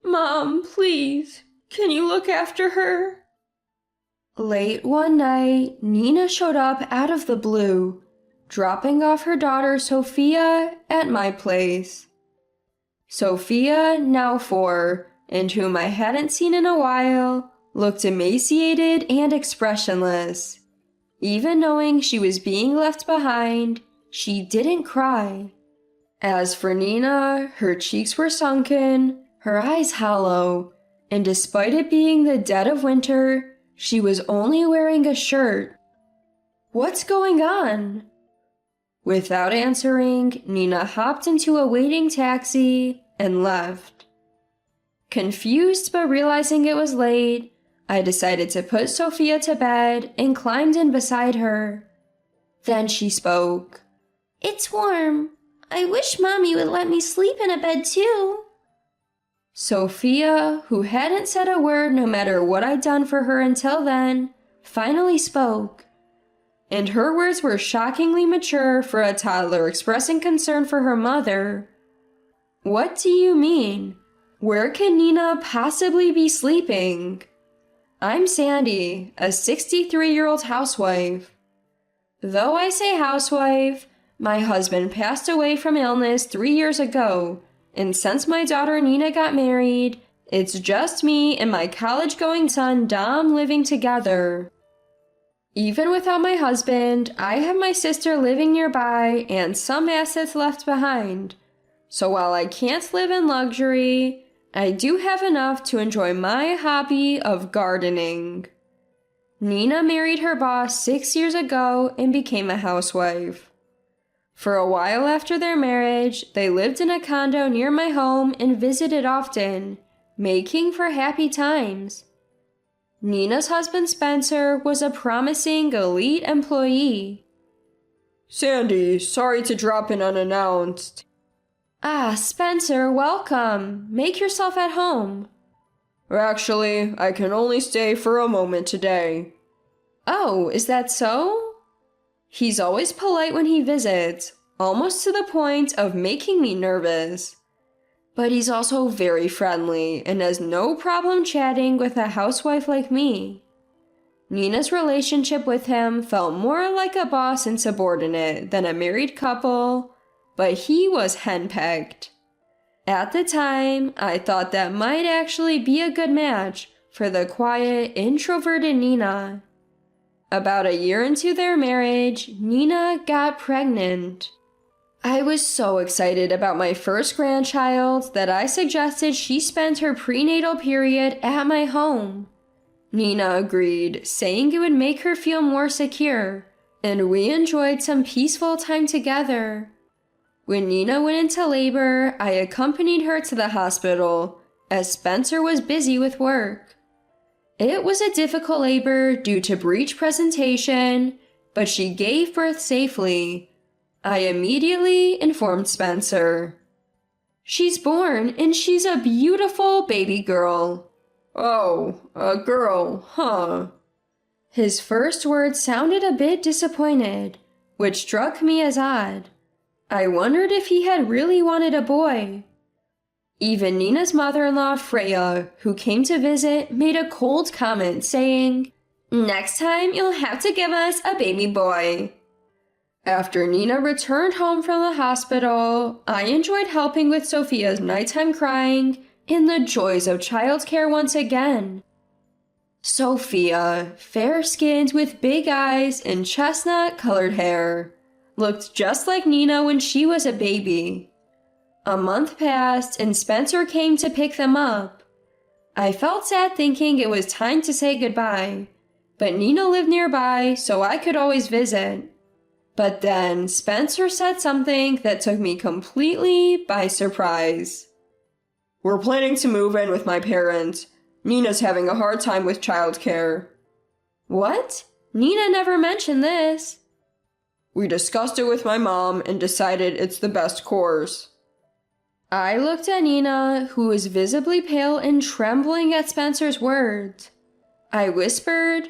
Mom, please, can you look after her? Late one night, Nina showed up out of the blue, dropping off her daughter Sophia at my place. Sophia, now 4, and whom I hadn't seen in a while, looked emaciated and expressionless. Even knowing she was being left behind, she didn't cry. As for Nina, her cheeks were sunken, her eyes hollow, and despite it being the dead of winter, she was only wearing a shirt. What's going on? Without answering, Nina hopped into a waiting taxi and left. Confused but realizing it was late, I decided to put Sophia to bed and climbed in beside her. Then she spoke. It's warm. I wish Mommy would let me sleep in a bed too. Sophia, who hadn't said a word no matter what I'd done for her until then, finally spoke. And her words were shockingly mature for a toddler expressing concern for her mother. What do you mean? Where can Nina possibly be sleeping? I'm Sandy, a 63-year-old housewife. Though I say housewife, my husband passed away from illness 3 years ago, and since my daughter Nina got married, it's just me and my college-going son Dom living together. Even without my husband, I have my sister living nearby and some assets left behind. So while I can't live in luxury, I do have enough to enjoy my hobby of gardening. Nina married her boss 6 years ago and became a housewife. For a while after their marriage, they lived in a condo near my home and visited often, making for happy times. Nina's husband Spencer was a promising elite employee. Sandy, sorry to drop in unannounced. Ah, Spencer, welcome. Make yourself at home. Actually, I can only stay for a moment today. Oh, is that so? He's always polite when he visits, almost to the point of making me nervous. But he's also very friendly and has no problem chatting with a housewife like me. Nina's relationship with him felt more like a boss and subordinate than a married couple, but he was henpecked. At the time, I thought that might actually be a good match for the quiet, introverted Nina. About a year into their marriage, Nina got pregnant. I was so excited about my first grandchild that I suggested she spend her prenatal period at my home. Nina agreed, saying it would make her feel more secure, and we enjoyed some peaceful time together. When Nina went into labor, I accompanied her to the hospital, as Spencer was busy with work. It was a difficult labor due to breech presentation, but she gave birth safely. I immediately informed Spencer. She's born, and she's a beautiful baby girl. Oh, a girl, huh? His first words sounded a bit disappointed, which struck me as odd. I wondered if he had really wanted a boy. Even Nina's mother-in-law, Freya, who came to visit, made a cold comment saying, "Next time you'll have to give us a baby boy." After Nina returned home from the hospital, I enjoyed helping with Sophia's nighttime crying and the joys of childcare once again. Sophia, fair-skinned with big eyes and chestnut-colored hair, looked just like Nina when she was a baby. A month passed and Spencer came to pick them up. I felt sad thinking it was time to say goodbye, but Nina lived nearby so I could always visit. But then Spencer said something that took me completely by surprise. We're planning to move in with my parents. Nina's having a hard time with childcare. What? Nina never mentioned this. We discussed it with my mom and decided it's the best course. I looked at Nina, who was visibly pale and trembling at Spencer's words. I whispered,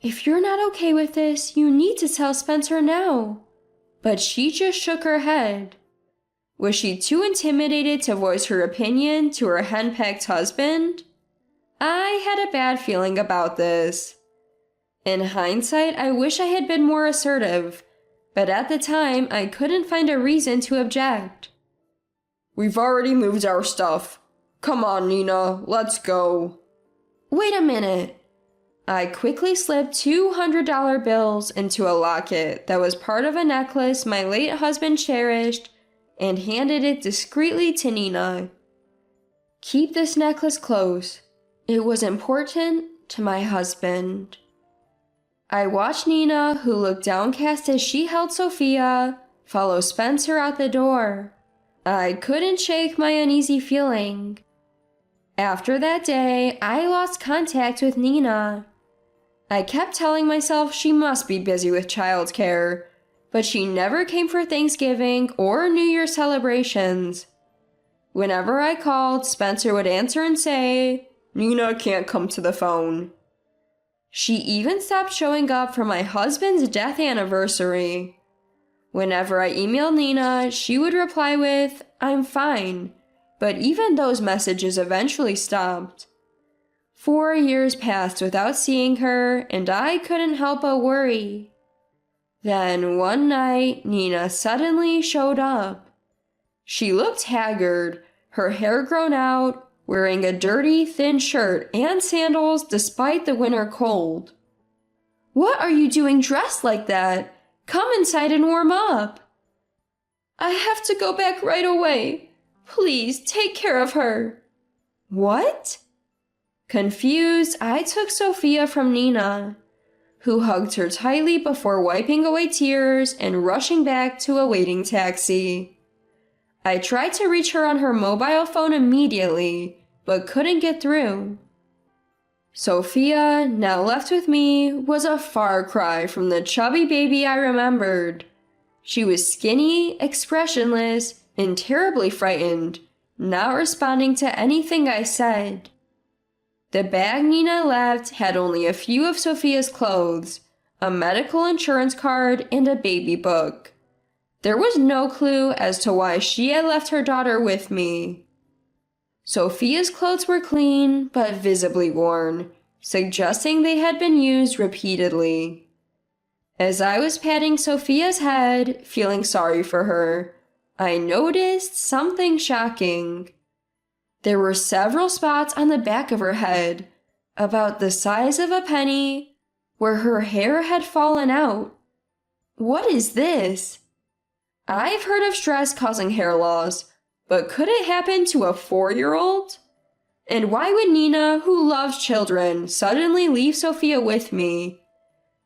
"If you're not okay with this, you need to tell Spencer now." But she just shook her head. Was she too intimidated to voice her opinion to her henpecked husband? I had a bad feeling about this. In hindsight, I wish I had been more assertive, but at the time, I couldn't find a reason to object. We've already moved our stuff. Come on, Nina, let's go. Wait a minute. I quickly slipped $200 bills into a locket that was part of a necklace my late husband cherished and handed it discreetly to Nina. Keep this necklace close. It was important to my husband. I watched Nina, who looked downcast as she held Sophia, follow Spencer out the door. I couldn't shake my uneasy feeling. After that day, I lost contact with Nina. I kept telling myself she must be busy with childcare, but she never came for Thanksgiving or New Year celebrations. Whenever I called, Spencer would answer and say, Nina can't come to the phone. She even stopped showing up for my husband's death anniversary. Whenever I emailed Nina, she would reply with, I'm fine, but even those messages eventually stopped. 4 years passed without seeing her, and I couldn't help but worry. Then one night, Nina suddenly showed up. She looked haggard, her hair grown out, wearing a dirty, thin shirt and sandals despite the winter cold. What are you doing dressed like that? Come inside and warm up. I have to go back right away. Please take care of her. What? Confused, I took Sophia from Nina, who hugged her tightly before wiping away tears and rushing back to a waiting taxi. I tried to reach her on her mobile phone immediately, but couldn't get through. Sophia, now left with me, was a far cry from the chubby baby I remembered. She was skinny, expressionless, and terribly frightened, not responding to anything I said. The bag Nina left had only a few of Sophia's clothes, a medical insurance card, and a baby book. There was no clue as to why she had left her daughter with me. Sophia's clothes were clean, but visibly worn, suggesting they had been used repeatedly. As I was patting Sophia's head, feeling sorry for her, I noticed something shocking. There were several spots on the back of her head, about the size of a penny, where her hair had fallen out. What is this? I've heard of stress causing hair loss, but could it happen to a 4-year-old? And why would Nina, who loves children, suddenly leave Sophia with me?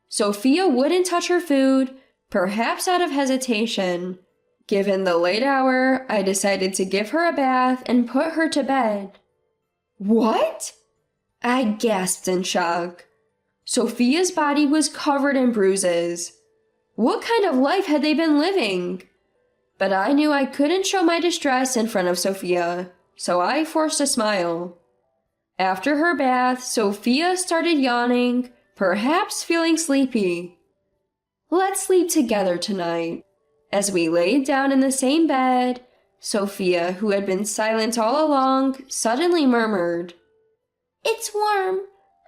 Sophia wouldn't touch her food, perhaps out of hesitation. Given the late hour, I decided to give her a bath and put her to bed. What? I gasped in shock. Sophia's body was covered in bruises. What kind of life had they been living? But I knew I couldn't show my distress in front of Sophia, so I forced a smile. After her bath, Sophia started yawning, perhaps feeling sleepy. Let's sleep together tonight. As we laid down in the same bed, Sophia, who had been silent all along, suddenly murmured, It's warm.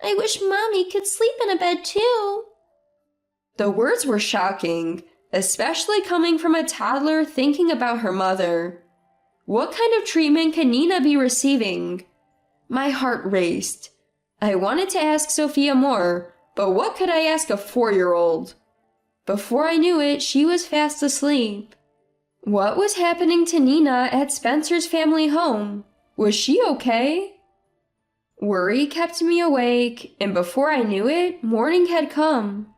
I wish Mommy could sleep in a bed too. The words were shocking, especially coming from a toddler thinking about her mother. What kind of treatment can Nina be receiving? My heart raced. I wanted to ask Sophia more, but what could I ask a 4-year-old? Before I knew it, she was fast asleep. What was happening to Nina at Spencer's family home? Was she okay? Worry kept me awake, and before I knew it, morning had come.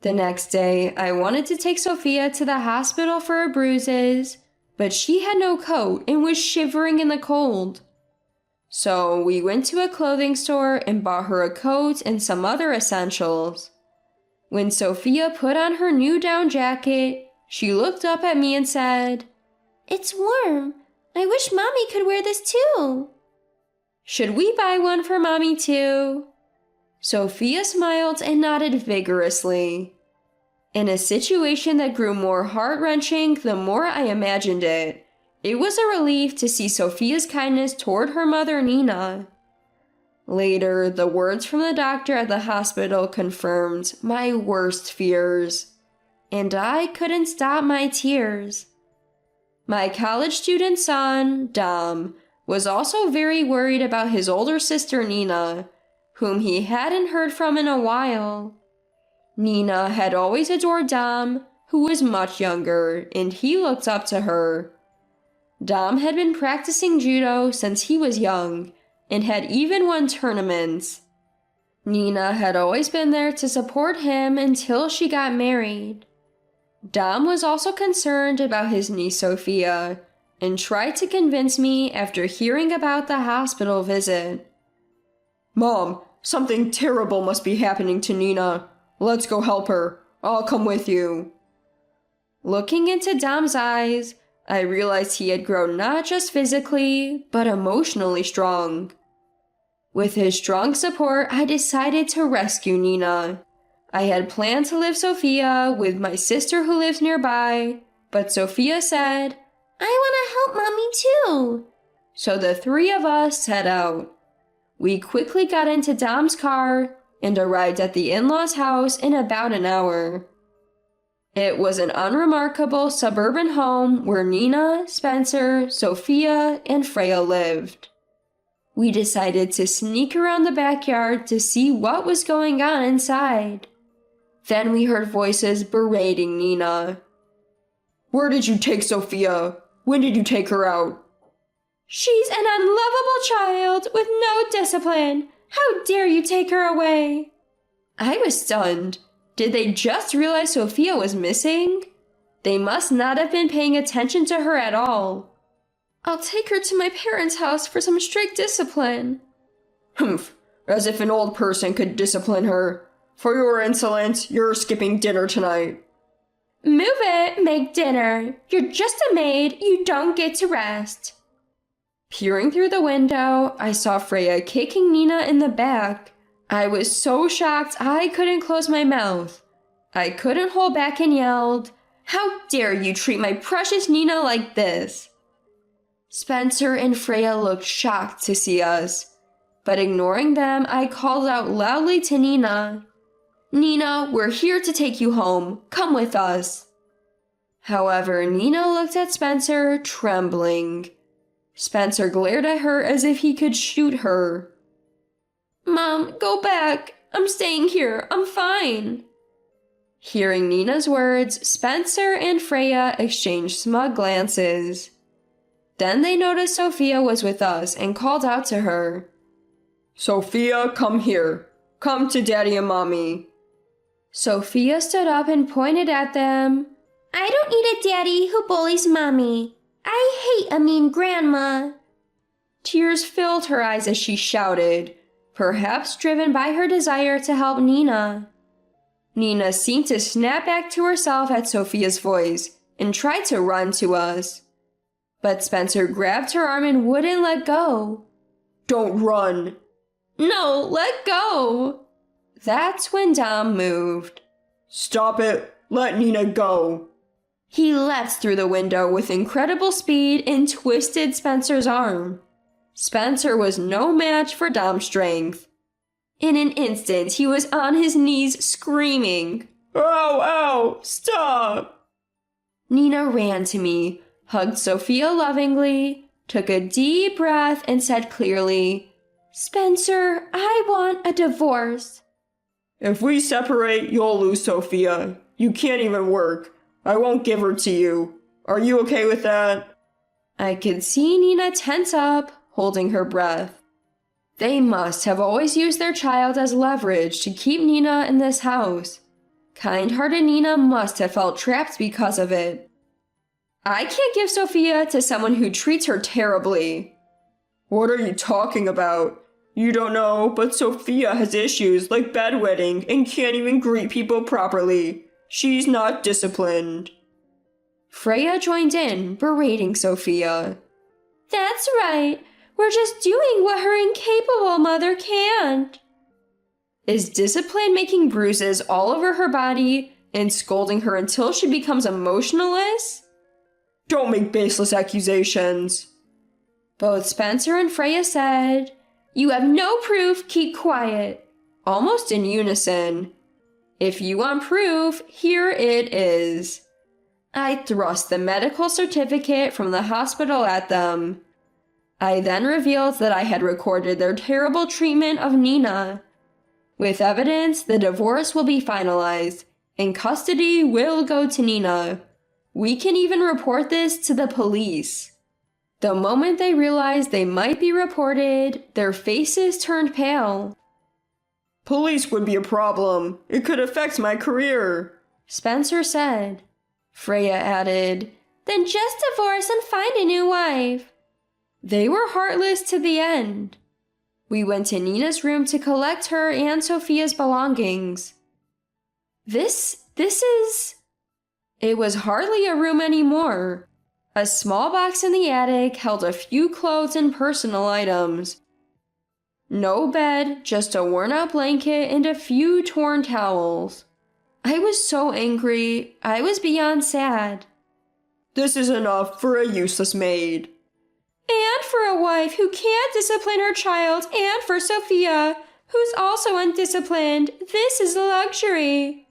The next day, I wanted to take Sophia to the hospital for her bruises, but she had no coat and was shivering in the cold. So we went to a clothing store and bought her a coat and some other essentials. When Sophia put on her new down jacket, she looked up at me and said, It's warm. I wish Mommy could wear this too. Should we buy one for Mommy too? Sophia smiled and nodded vigorously. In a situation that grew more heart-wrenching the more I imagined it, It was a relief to see Sophia's kindness toward her mother, Nina. Later, the words from the doctor at the hospital confirmed my worst fears, and I couldn't stop my tears. My college student son, Dom, was also very worried about his older sister, Nina, whom he hadn't heard from in a while. Nina had always adored Dom, who was much younger, and he looked up to her. Dom had been practicing judo since he was young, and had even won tournaments. Nina had always been there to support him until she got married. Dom was also concerned about his niece Sophia, and tried to convince me after hearing about the hospital visit. Mom, something terrible must be happening to Nina. Let's go help her. I'll come with you. Looking into Dom's eyes, I realized he had grown not just physically, but emotionally strong. With his strong support, I decided to rescue Nina. I had planned to leave Sophia with my sister who lives nearby, but Sophia said, I want to help Mommy too. So the three of us set out. We quickly got into Dom's car and arrived at the in-laws' house in about an hour. It was an unremarkable suburban home where Nina, Spencer, Sophia, and Freya lived. We decided to sneak around the backyard to see what was going on inside. Then we heard voices berating Nina. Where did you take Sophia? When did you take her out? She's an unlovable child with no discipline. How dare you take her away? I was stunned. Did they just realize Sophia was missing? They must not have been paying attention to her at all. I'll take her to my parents' house for some strict discipline. Humph, as if an old person could discipline her. For your insolence, you're skipping dinner tonight. Move it, make dinner. You're just a maid, you don't get to rest. Peering through the window, I saw Freya kicking Nina in the back. I was so shocked I couldn't close my mouth. I couldn't hold back and yelled, "How dare you treat my precious Nina like this?" Spencer and Freya looked shocked to see us, but ignoring them, I called out loudly to Nina, "Nina, we're here to take you home. Come with us." However, Nina looked at Spencer, trembling. Spencer glared at her as if he could shoot her. Mom, go back. I'm staying here. I'm fine. Hearing Nina's words, Spencer and Freya exchanged smug glances. Then they noticed Sophia was with us and called out to her. Sophia, come here. Come to Daddy and Mommy. Sophia stood up and pointed at them. I don't need a daddy who bullies Mommy. I hate a mean grandma. Tears filled her eyes as she shouted, perhaps driven by her desire to help Nina. Nina seemed to snap back to herself at Sophia's voice and tried to run to us. But Spencer grabbed her arm and wouldn't let go. Don't run. No, let go. That's when Dom moved. Stop it. Let Nina go. He leapt through the window with incredible speed and twisted Spencer's arm. Spencer was no match for Dom's strength. In an instant, he was on his knees screaming, Ow, ow, stop! Nina ran to me, hugged Sophia lovingly, took a deep breath, and said clearly, Spencer, I want a divorce. If we separate, you'll lose Sophia. You can't even work. I won't give her to you. Are you okay with that? I could see Nina tense up, holding her breath. They must have always used their child as leverage to keep Nina in this house. Kind-hearted Nina must have felt trapped because of it. I can't give Sophia to someone who treats her terribly. What are you talking about? You don't know, but Sophia has issues like bedwetting and can't even greet people properly. She's not disciplined. Freya joined in, berating Sophia. That's right. We're just doing what her incapable mother can't. Is discipline making bruises all over her body and scolding her until she becomes emotionless? Don't make baseless accusations. Both Spencer and Freya said, "You have no proof, keep quiet." almost in unison. If you want proof, here it is. I thrust the medical certificate from the hospital at them. I then revealed that I had recorded their terrible treatment of Nina. With evidence, the divorce will be finalized, and custody will go to Nina. We can even report this to the police. The moment they realized they might be reported, their faces turned pale. Police would be a problem. It could affect my career. Spencer said. Freya added, "Then just divorce and find a new wife." They were heartless to the end. We went to Nina's room to collect her and Sophia's belongings. This is... It was hardly a room anymore. A small box in the attic held a few clothes and personal items. No bed, just a worn-out blanket and a few torn towels. I was so angry, I was beyond sad. This is enough for a useless maid. And for a wife who can't discipline her child, and for Sophia, who's also undisciplined. This is luxury.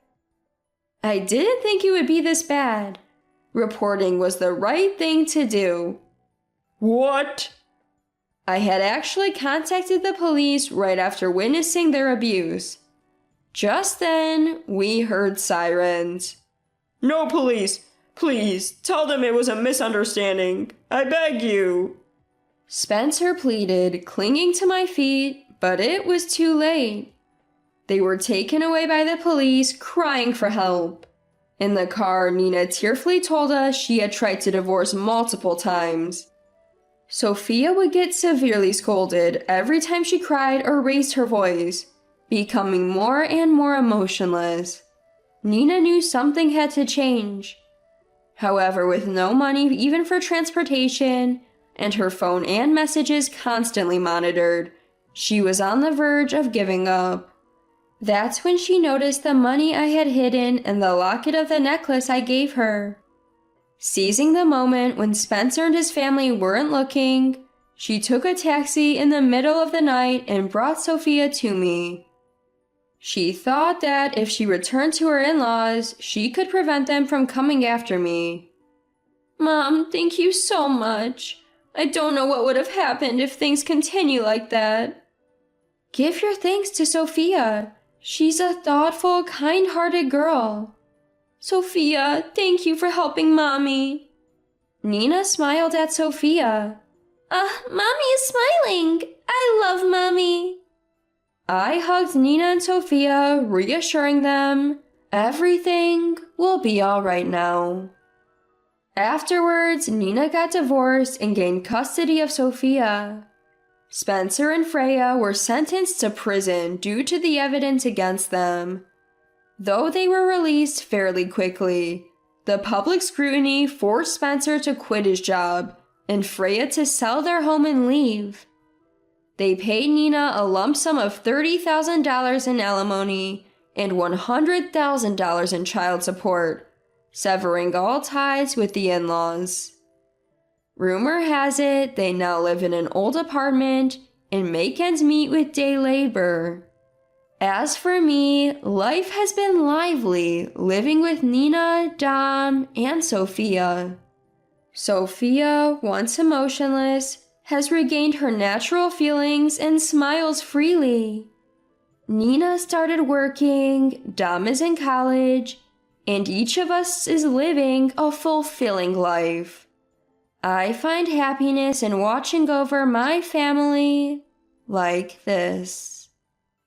I didn't think it would be this bad. Reporting was the right thing to do. What? I had actually contacted the police right after witnessing their abuse. Just then, we heard sirens. No, police! Please, tell them it was a misunderstanding. I beg you. Spencer pleaded, clinging to my feet, but it was too late. They were taken away by the police, crying for help. In the car, Nina tearfully told us she had tried to divorce multiple times. Sophia would get severely scolded every time she cried or raised her voice, becoming more and more emotionless. Nina knew something had to change. However, with no money even for transportation, and her phone and messages constantly monitored, she was on the verge of giving up. That's when she noticed the money I had hidden and the locket of the necklace I gave her. Seizing the moment when Spencer and his family weren't looking, she took a taxi in the middle of the night and brought Sophia to me. She thought that if she returned to her in-laws, she could prevent them from coming after me. "Mom, thank you so much. I don't know what would have happened if things continue like that." Give your thanks to Sophia. She's a thoughtful, kind-hearted girl. "Sophia, thank you for helping Mommy." Nina smiled at Sophia. Mommy is smiling. I love Mommy." I hugged Nina and Sophia, reassuring them everything will be all right now. Afterwards, Nina got divorced and gained custody of Sophia. Spencer and Freya were sentenced to prison due to the evidence against them. Though they were released fairly quickly, the public scrutiny forced Spencer to quit his job and Freya to sell their home and leave. They paid Nina a lump sum of $30,000 in alimony and $100,000 in child support, severing all ties with the in-laws. Rumor has it they now live in an old apartment and make ends meet with day labor. As for me, life has been lively, living with Nina, Dom, and Sophia. Sophia, once emotionless, has regained her natural feelings and smiles freely. Nina started working, Dom is in college, and each of us is living a fulfilling life. I find happiness in watching over my family like this.